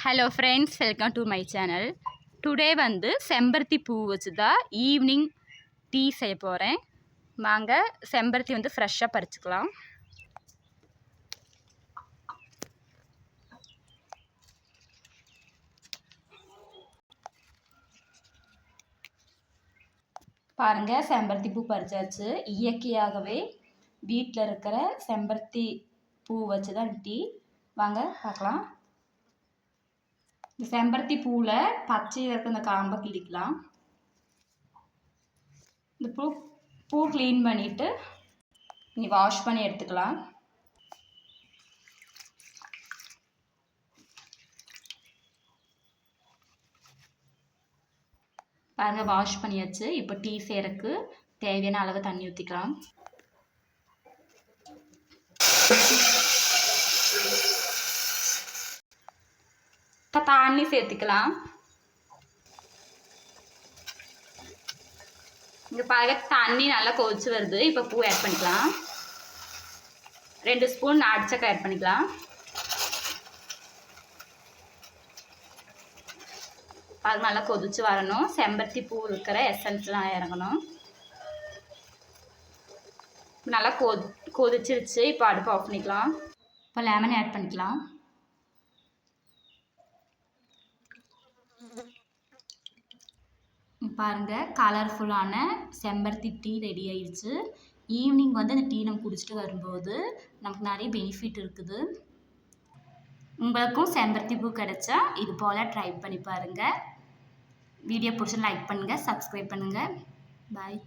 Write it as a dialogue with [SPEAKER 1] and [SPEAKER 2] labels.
[SPEAKER 1] Hello friends, welcome to my channel. Today வந்து செம்பருத்தி பூ வச்சு தான் ஈவினிங் டீ செய்ய போகிறேன். வாங்க செம்பருத்தி வந்து ஃப்ரெஷ்ஷாக பறிச்சுக்கலாம். பாருங்கள், செம்பருத்தி பூ பறிச்சாச்சு. இயற்கையாகவே வீட்டில் இருக்கிற செம்பருத்தி பூ வச்சு தான் டீ. வாங்க பார்க்கலாம். இந்த செம்பருத்தி பூவில் பச்சையாக இருக்க இந்த காம்பை கிழிக்கலாம். இந்த பூ க்ளீன் பண்ணிவிட்டு நீ வாஷ் பண்ணி எடுத்துக்கலாம். பாருங்கள், வாஷ் பண்ணியாச்சு. இப்போ டீ செய்யறதுக்கு தேவையான அளவு தண்ணி ஊற்றிக்கலாம். இப்போ தண்ணி சேர்த்துக்கலாம். இங்கே பாருங்க, தண்ணி நல்லா கொதிச்சு வருது. இப்போ பூ ஆட் பண்ணிக்கலாம். 2 ஸ்பூன் நாட்டு சக்கரை ஆட் பண்ணிக்கலாம். அது நல்லா கொதிச்சு வரணும். செம்பருத்தி பூ இருக்கிற எசன்ஸ்லாம் இறங்கணும். நல்லா கொதிச்சிருச்சு. இப்போ அடுப்பு ஆஃப் பண்ணிக்கலாம். இப்போ லெமன் ஆட் பண்ணிக்கலாம். பாருங்கள், கலர்ஃபுல்லான செம்பருத்தி டீ ரெடி ஆயிடுச்சு. ஈவினிங் வந்து அந்த டீ நம்ம குடிச்சிட்டு வரும்போது நமக்கு நிறைய பெனிஃபிட் இருக்குது. உங்களுக்கும் செம்பருத்தி பூ கிடைச்சா இது போல் ட்ரை பண்ணி பாருங்கள். வீடியோ பிடிச்சி லைக் பண்ணுங்கள், சப்ஸ்கிரைப் பண்ணுங்கள். பாய்.